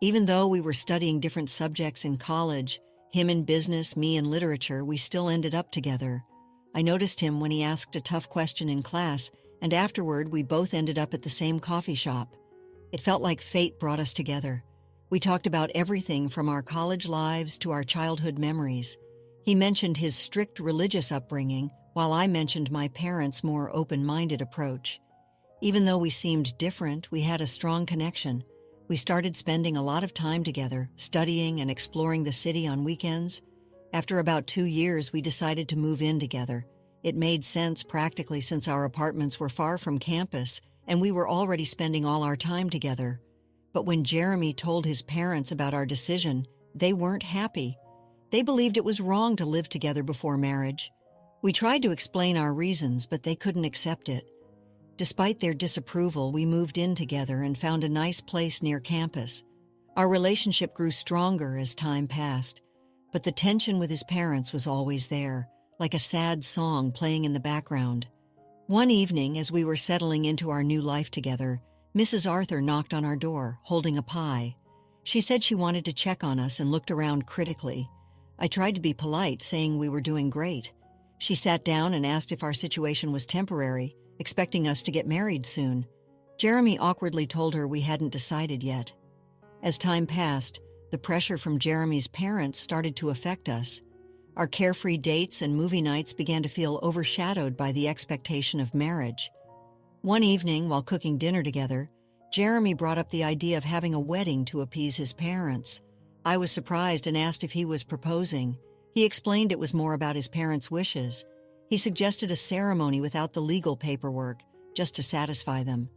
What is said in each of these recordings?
Even though we were studying different subjects in college, him in business, me in literature, we still ended up together. I noticed him when he asked a tough question in class, and afterward we both ended up at the same coffee shop. It felt like fate brought us together. We talked about everything from our college lives to our childhood memories. He mentioned his strict religious upbringing, while I mentioned my parents' more open-minded approach. Even though we seemed different, we had a strong connection. We started spending a lot of time together, studying and exploring the city on weekends. After about 2 years, we decided to move in together. It made sense practically since our apartments were far from campus, and we were already spending all our time together. But when Jeremy told his parents about our decision, they weren't happy. They believed it was wrong to live together before marriage. We tried to explain our reasons, but they couldn't accept it. Despite their disapproval, we moved in together and found a nice place near campus. Our relationship grew stronger as time passed, but the tension with his parents was always there, like a sad song playing in the background. One evening, as we were settling into our new life together, Mrs. Arthur knocked on our door, holding a pie. She said she wanted to check on us and looked around critically. I tried to be polite, saying we were doing great. She sat down and asked if our situation was temporary, expecting us to get married soon. Jeremy awkwardly told her we hadn't decided yet. As time passed, the pressure from Jeremy's parents started to affect us. Our carefree dates and movie nights began to feel overshadowed by the expectation of marriage. One evening, while cooking dinner together, Jeremy brought up the idea of having a wedding to appease his parents. I was surprised and asked if he was proposing. He explained it was more about his parents' wishes. He suggested a ceremony without the legal paperwork, just to satisfy them.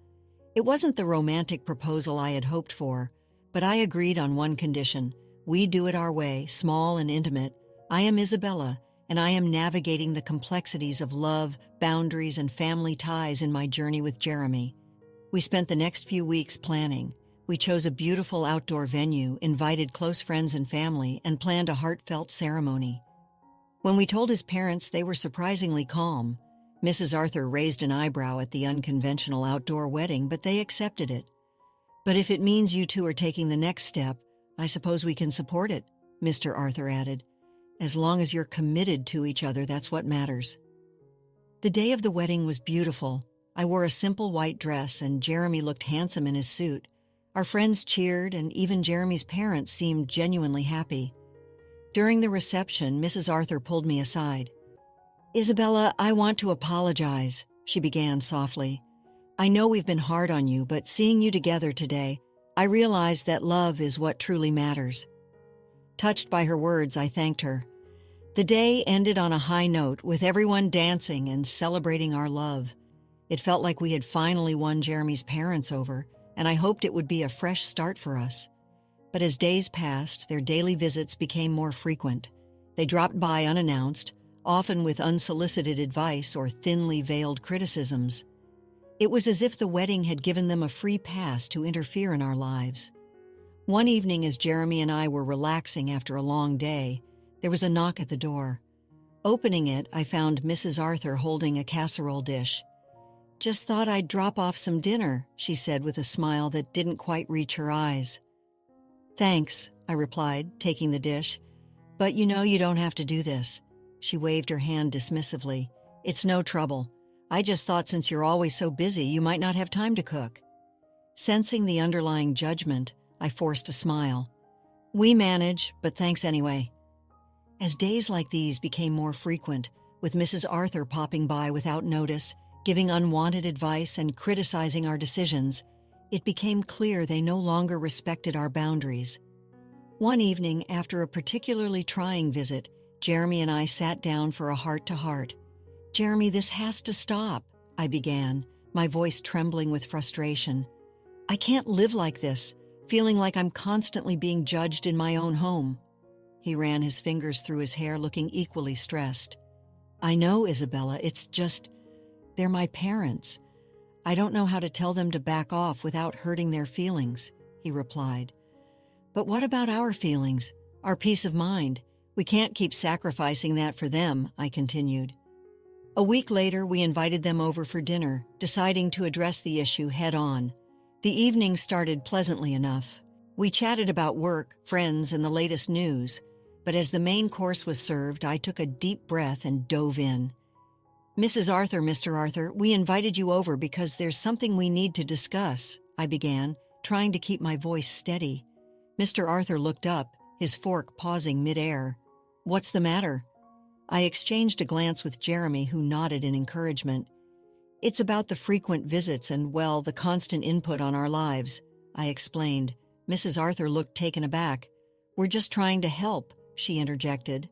It wasn't the romantic proposal I had hoped for, but I agreed on one condition. We do it our way, small and intimate. I am Isabella, and I am navigating the complexities of love, boundaries, and family ties in my journey with Jeremy. We spent the next few weeks planning. We chose a beautiful outdoor venue, invited close friends and family, and planned a heartfelt ceremony. When we told his parents, they were surprisingly calm. Mrs. Arthur raised an eyebrow at the unconventional outdoor wedding, but they accepted it. "But if it means you two are taking the next step, I suppose we can support it," Mr. Arthur added. "As long as you're committed to each other, that's what matters." The day of the wedding was beautiful. I wore a simple white dress, and Jeremy looked handsome in his suit. Our friends cheered, and even Jeremy's parents seemed genuinely happy. During the reception, Mrs. Arthur pulled me aside. "Isabella, I want to apologize," she began softly. "I know we've been hard on you, but seeing you together today, I realized that love is what truly matters." Touched by her words, I thanked her. The day ended on a high note, with everyone dancing and celebrating our love. It felt like we had finally won Jeremy's parents over, and I hoped it would be a fresh start for us. But as days passed, their daily visits became more frequent. They dropped by unannounced, often with unsolicited advice or thinly veiled criticisms. It was as if the wedding had given them a free pass to interfere in our lives. One evening, as Jeremy and I were relaxing after a long day, there was a knock at the door. Opening it, I found Mrs. Arthur holding a casserole dish. "Just thought I'd drop off some dinner," she said with a smile that didn't quite reach her eyes. "Thanks," I replied, taking the dish. "But you know you don't have to do this." She waved her hand dismissively. "It's no trouble. I just thought since you're always so busy, you might not have time to cook." Sensing the underlying judgment, I forced a smile. "We manage, but thanks anyway." As days like these became more frequent, with Mrs. Arthur popping by without notice, giving unwanted advice and criticizing our decisions, it became clear they no longer respected our boundaries. One evening, after a particularly trying visit, Jeremy and I sat down for a heart-to-heart. "Jeremy, this has to stop," I began, my voice trembling with frustration. "I can't live like this, feeling like I'm constantly being judged in my own home." He ran his fingers through his hair, looking equally stressed. "I know, Isabella, it's just, they're my parents. I don't know how to tell them to back off without hurting their feelings," he replied. "But what about our feelings, our peace of mind? We can't keep sacrificing that for them," I continued. A week later, we invited them over for dinner, deciding to address the issue head-on. The evening started pleasantly enough. We chatted about work, friends, and the latest news, but as the main course was served, I took a deep breath and dove in. "Mrs. Arthur, Mr. Arthur, we invited you over because there's something we need to discuss," I began, trying to keep my voice steady. Mr. Arthur looked up, his fork pausing mid-air. "What's the matter?" I exchanged a glance with Jeremy, who nodded in encouragement. "It's about the frequent visits and, well, the constant input on our lives," I explained. Mrs. Arthur looked taken aback. "We're just trying to help," she interjected.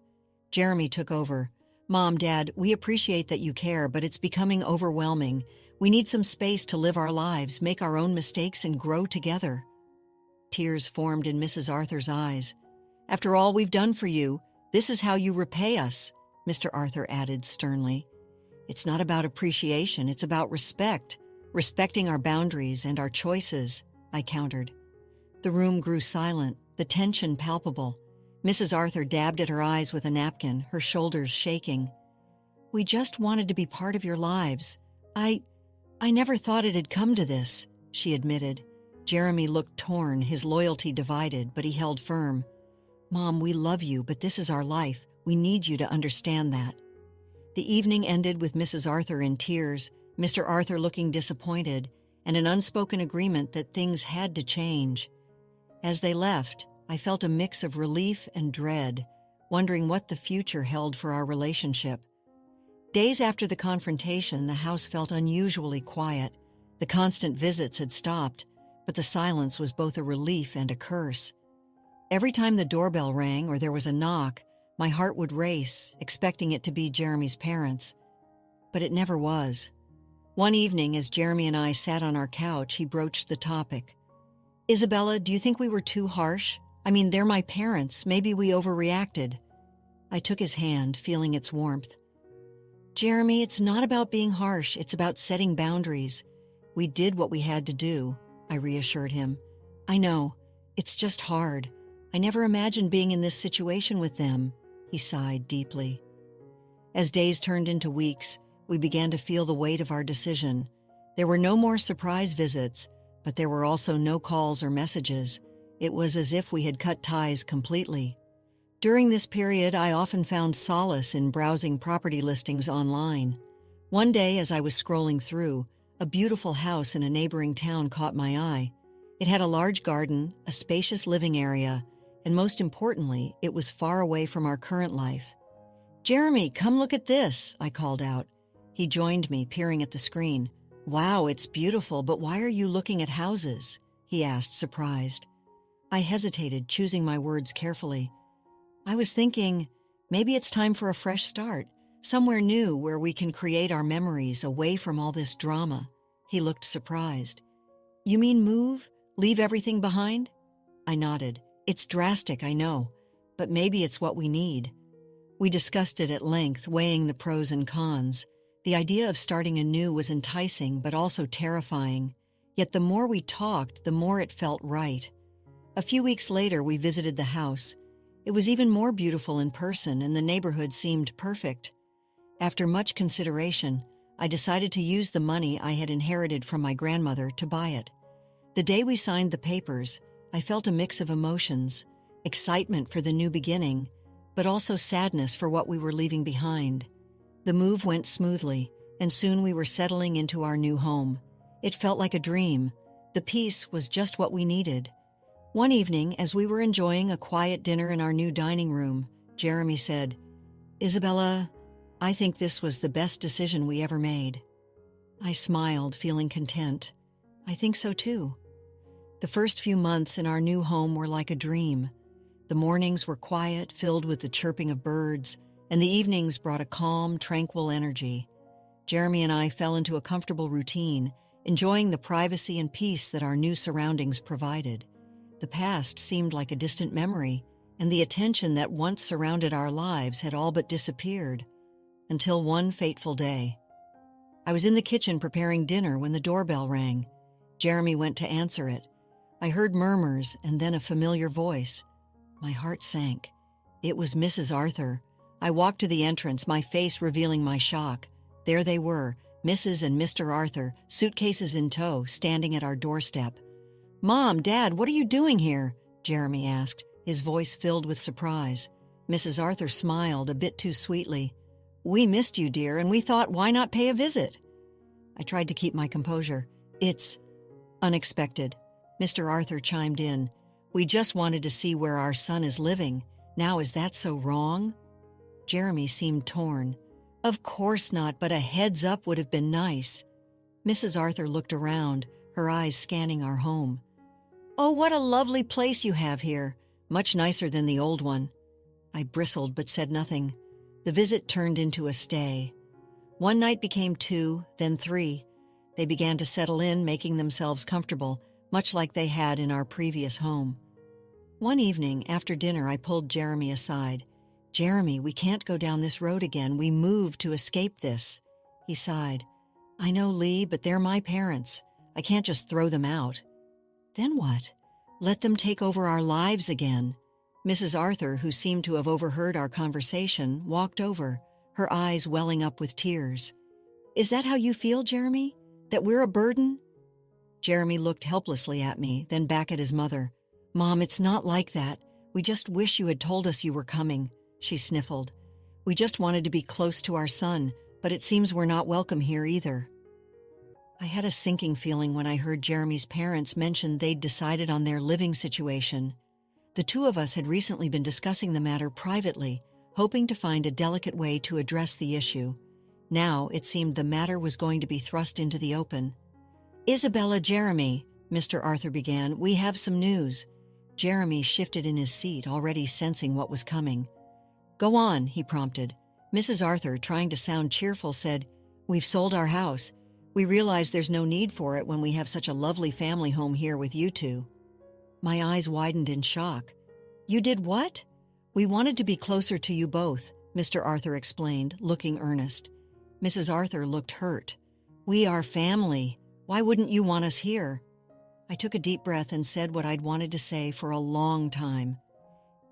Jeremy took over. "Mom, Dad, we appreciate that you care, but it's becoming overwhelming. We need some space to live our lives, make our own mistakes, and grow together." Tears formed in Mrs. Arthur's eyes. "After all we've done for you, this is how you repay us," Mr. Arthur added sternly. "It's not about appreciation, it's about respect, respecting our boundaries and our choices," I countered. The room grew silent, the tension palpable. Mrs. Arthur dabbed at her eyes with a napkin, her shoulders shaking. "We just wanted to be part of your lives. I never thought it had come to this," she admitted. Jeremy looked torn, his loyalty divided, but he held firm. "Mom, we love you, but this is our life. We need you to understand that." The evening ended with Mrs. Arthur in tears, Mr. Arthur looking disappointed, and an unspoken agreement that things had to change. As they left, I felt a mix of relief and dread, wondering what the future held for our relationship. Days after the confrontation, the house felt unusually quiet. The constant visits had stopped, but the silence was both a relief and a curse. Every time the doorbell rang or there was a knock, my heart would race, expecting it to be Jeremy's parents. But it never was. One evening, as Jeremy and I sat on our couch, he broached the topic. "Isabella, do you think we were too harsh? I mean, they're my parents. Maybe we overreacted." I took his hand, feeling its warmth. "Jeremy, it's not about being harsh. It's about setting boundaries. We did what we had to do," I reassured him. "I know. It's just hard. I never imagined being in this situation with them," he sighed deeply. As days turned into weeks, we began to feel the weight of our decision. There were no more surprise visits, but there were also no calls or messages. It was as if we had cut ties completely. During this period, I often found solace in browsing property listings online. One day, as I was scrolling through, a beautiful house in a neighboring town caught my eye. It had a large garden, a spacious living area, and most importantly, it was far away from our current life. "Jeremy, come look at this," I called out. He joined me, peering at the screen. "Wow, it's beautiful, but why are you looking at houses?" he asked, surprised. I hesitated, choosing my words carefully. "I was thinking, maybe it's time for a fresh start, somewhere new where we can create our memories away from all this drama." He looked surprised. "You mean move? Leave everything behind?" I nodded. "It's drastic, I know, but maybe it's what we need." We discussed it at length, weighing the pros and cons. The idea of starting anew was enticing, but also terrifying. Yet the more we talked, the more it felt right. A few weeks later, we visited the house. It was even more beautiful in person, and the neighborhood seemed perfect. After much consideration, I decided to use the money I had inherited from my grandmother to buy it. The day we signed the papers, I felt a mix of emotions, excitement for the new beginning, but also sadness for what we were leaving behind. The move went smoothly, and soon we were settling into our new home. It felt like a dream. The peace was just what we needed. One evening, as we were enjoying a quiet dinner in our new dining room, Jeremy said, "Isabella, I think this was the best decision we ever made." I smiled, feeling content. I think so too. The first few months in our new home were like a dream. The mornings were quiet, filled with the chirping of birds, and the evenings brought a calm, tranquil energy. Jeremy and I fell into a comfortable routine, enjoying the privacy and peace that our new surroundings provided. The past seemed like a distant memory, and the attention that once surrounded our lives had all but disappeared, until one fateful day. I was in the kitchen preparing dinner when the doorbell rang. Jeremy went to answer it. I heard murmurs and then a familiar voice. My heart sank. It was Mrs. Arthur. I walked to the entrance, my face revealing my shock. There they were, Mrs. and Mr. Arthur, suitcases in tow, standing at our doorstep. "Mom, Dad, what are you doing here?" Jeremy asked, his voice filled with surprise. Mrs. Arthur smiled a bit too sweetly. "We missed you, dear, and we thought, why not pay a visit?" I tried to keep my composure. "It's unexpected," Mr. Arthur chimed in. "We just wanted to see where our son is living. Now, is that so wrong?" Jeremy seemed torn. "Of course not, but a heads up would have been nice." Mrs. Arthur looked around, her eyes scanning our home. "Oh, what a lovely place you have here. Much nicer than the old one." I bristled but said nothing. The visit turned into a stay. One night became 2, then 3. They began to settle in, making themselves comfortable, much like they had in our previous home. One evening, after dinner, I pulled Jeremy aside. "Jeremy, we can't go down this road again. We moved to escape this." He sighed. "I know, Lee, but they're my parents. I can't just throw them out." "Then what? Let them take over our lives again." Mrs. Arthur, who seemed to have overheard our conversation, walked over, her eyes welling up with tears. "Is that how you feel, Jeremy? That we're a burden?" Jeremy looked helplessly at me, then back at his mother. "Mom, it's not like that. We just wish you had told us you were coming," she sniffled. "We just wanted to be close to our son, but it seems we're not welcome here either." I had a sinking feeling when I heard Jeremy's parents mention they'd decided on their living situation. The two of us had recently been discussing the matter privately, hoping to find a delicate way to address the issue. Now it seemed the matter was going to be thrust into the open. "Isabella, Jeremy," Mr. Arthur began, "we have some news." Jeremy shifted in his seat, already sensing what was coming. "Go on," he prompted. Mrs. Arthur, trying to sound cheerful, said, "We've sold our house. We realize there's no need for it when we have such a lovely family home here with you two." My eyes widened in shock. "You did what?" "We wanted to be closer to you both," Mr. Arthur explained, looking earnest. Mrs. Arthur looked hurt. "We are family. Why wouldn't you want us here?" I took a deep breath and said what I'd wanted to say for a long time.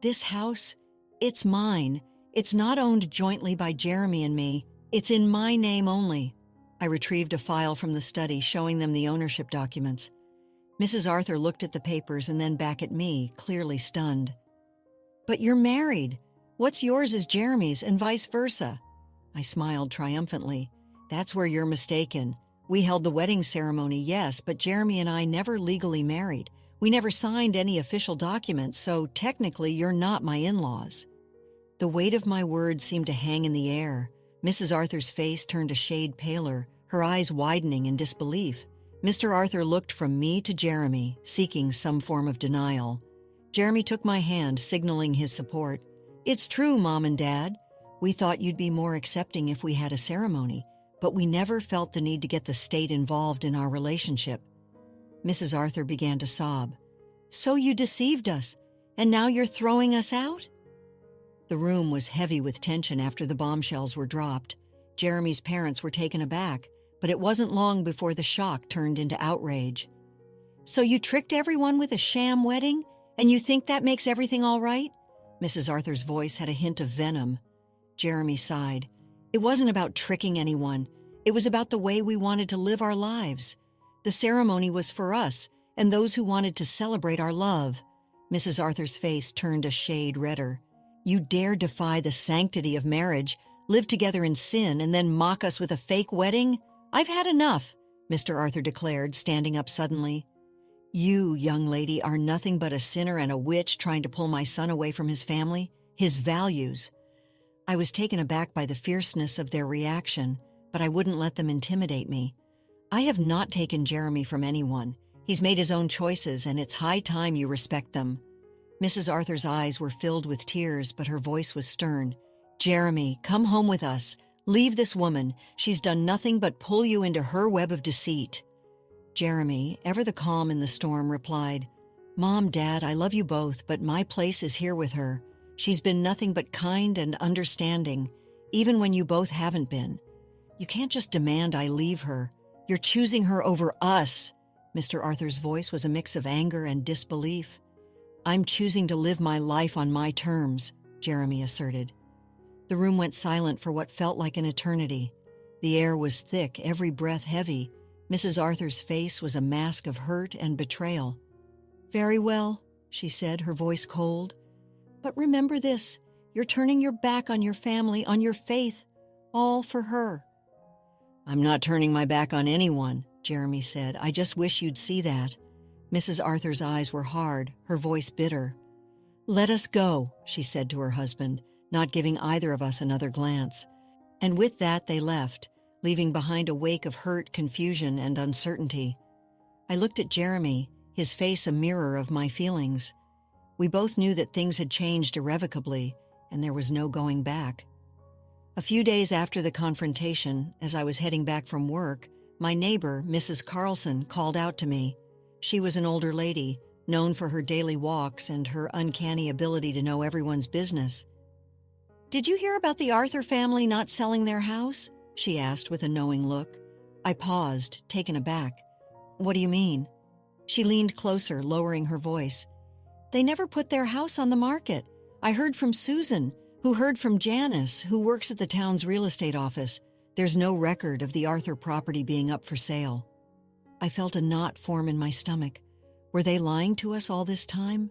"This house, it's mine. It's not owned jointly by Jeremy and me. It's in my name only." I retrieved a file from the study showing them the ownership documents. Mrs. Arthur looked at the papers and then back at me, clearly stunned. "But you're married. What's yours is Jeremy's and vice versa." I smiled triumphantly. "That's where you're mistaken. We held the wedding ceremony, yes, but Jeremy and I never legally married. We never signed any official documents, so technically you're not my in-laws." The weight of my words seemed to hang in the air. Mrs. Arthur's face turned a shade paler, her eyes widening in disbelief. Mr. Arthur looked from me to Jeremy, seeking some form of denial. Jeremy took my hand, signaling his support. "It's true, Mom and Dad. We thought you'd be more accepting if we had a ceremony, but we never felt the need to get the state involved in our relationship." Mrs. Arthur began to sob. "So you deceived us, and now you're throwing us out?" The room was heavy with tension after the bombshells were dropped. Jeremy's parents were taken aback, but it wasn't long before the shock turned into outrage. "So you tricked everyone with a sham wedding, and you think that makes everything all right?" Mrs. Arthur's voice had a hint of venom. Jeremy sighed. "It wasn't about tricking anyone. It was about the way we wanted to live our lives. The ceremony was for us and those who wanted to celebrate our love." Mrs. Arthur's face turned a shade redder. "You dare defy the sanctity of marriage, live together in sin, and then mock us with a fake wedding? I've had enough," Mr. Arthur declared, standing up suddenly. "You, young lady, are nothing but a sinner and a witch trying to pull my son away from his family, his values." I was taken aback by the fierceness of their reaction, but I wouldn't let them intimidate me. "I have not taken Jeremy from anyone. He's made his own choices, and it's high time you respect them." Mrs. Arthur's eyes were filled with tears, but her voice was stern. "Jeremy, come home with us. Leave this woman. She's done nothing but pull you into her web of deceit." Jeremy, ever the calm in the storm, replied, "Mom, Dad, I love you both, but my place is here with her. She's been nothing but kind and understanding, even when you both haven't been. You can't just demand I leave her. You're choosing her over us." Mr. Arthur's voice was a mix of anger and disbelief. "I'm choosing to live my life on my terms," Jeremy asserted. The room went silent for what felt like an eternity. The air was thick, every breath heavy. Mrs. Arthur's face was a mask of hurt and betrayal. Very well, she said, her voice cold. But remember this, you're turning your back on your family, on your faith, all for her. I'm not turning my back on anyone, Jeremy said. I just wish you'd see that. Mrs. Arthur's eyes were hard, her voice bitter. Let us go, she said to her husband, not giving either of us another glance. And with that they left, leaving behind a wake of hurt, confusion, and uncertainty. I looked at Jeremy, his face a mirror of my feelings. We both knew that things had changed irrevocably, and there was no going back. A few days after the confrontation, as I was heading back from work, my neighbor, Mrs. Carlson, called out to me. She was an older lady, known for her daily walks and her uncanny ability to know everyone's business. Did you hear about the Arthur family not selling their house? She asked with a knowing look. I paused, taken aback. What do you mean? She leaned closer, lowering her voice. They never put their house on the market. I heard from Susan, who heard from Janice, who works at the town's real estate office. There's no record of the Arthur property being up for sale. I felt a knot form in my stomach. Were they lying to us all this time?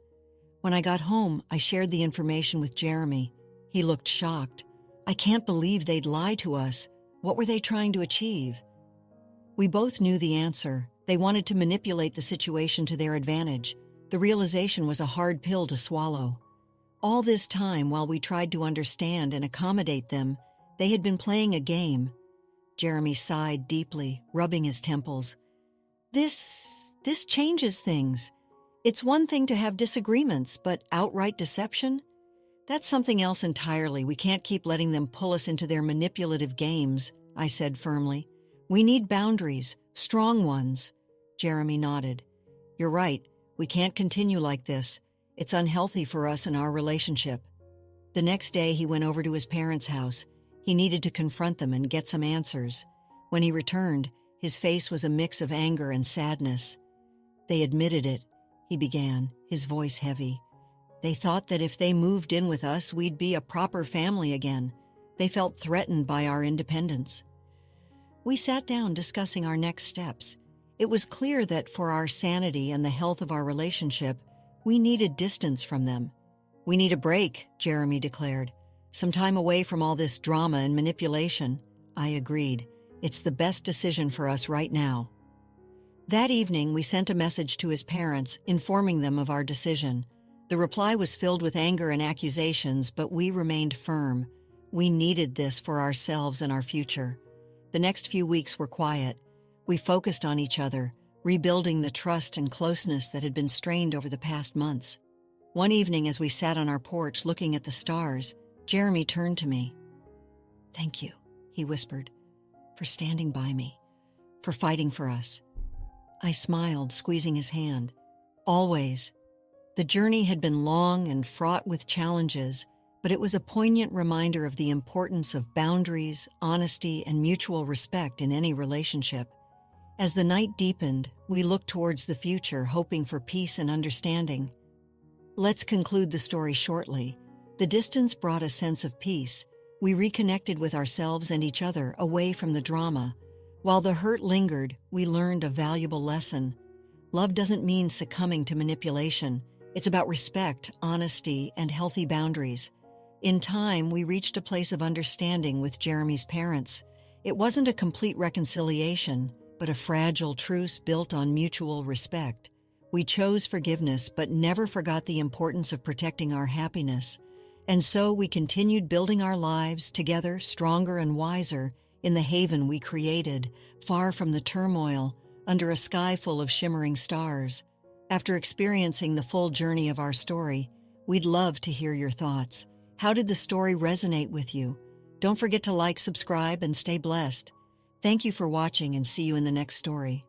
When I got home, I shared the information with Jeremy. He looked shocked. I can't believe they'd lie to us. What were they trying to achieve? We both knew the answer. They wanted to manipulate the situation to their advantage. The realization was a hard pill to swallow. All this time, while we tried to understand and accommodate them, they had been playing a game. Jeremy sighed deeply, rubbing his temples. This changes things. It's one thing to have disagreements, but outright deception? That's something else entirely. We can't keep letting them pull us into their manipulative games, I said firmly. We need boundaries, strong ones. Jeremy nodded. You're right. We can't continue like this. It's unhealthy for us and our relationship. The next day, he went over to his parents' house. He needed to confront them and get some answers. When he returned, his face was a mix of anger and sadness. They admitted it, he began, his voice heavy. They thought that if they moved in with us, we'd be a proper family again. They felt threatened by our independence. We sat down discussing our next steps. It was clear that for our sanity and the health of our relationship, we needed distance from them. We need a break, Jeremy declared. Some time away from all this drama and manipulation. I agreed. It's the best decision for us right now. That evening, we sent a message to his parents, informing them of our decision. The reply was filled with anger and accusations, but we remained firm. We needed this for ourselves and our future. The next few weeks were quiet. We focused on each other, rebuilding the trust and closeness that had been strained over the past months. One evening, as we sat on our porch looking at the stars, Jeremy turned to me. Thank you, he whispered, for standing by me, for fighting for us. I smiled, squeezing his hand. Always. The journey had been long and fraught with challenges, but it was a poignant reminder of the importance of boundaries, honesty, and mutual respect in any relationship. As the night deepened, we looked towards the future, hoping for peace and understanding. Let's conclude the story shortly. The distance brought a sense of peace. We reconnected with ourselves and each other, away from the drama. While the hurt lingered, we learned a valuable lesson. Love doesn't mean succumbing to manipulation. It's about respect, honesty, and healthy boundaries. In time, we reached a place of understanding with Jeremy's parents. It wasn't a complete reconciliation, but a fragile truce built on mutual respect. We chose forgiveness, but never forgot the importance of protecting our happiness. And so we continued building our lives together, stronger and wiser, in the haven we created, far from the turmoil, under a sky full of shimmering stars. After experiencing the full journey of our story, we'd love to hear your thoughts. How did the story resonate with you? Don't forget to like, subscribe, and stay blessed. Thank you for watching, and see you in the next story.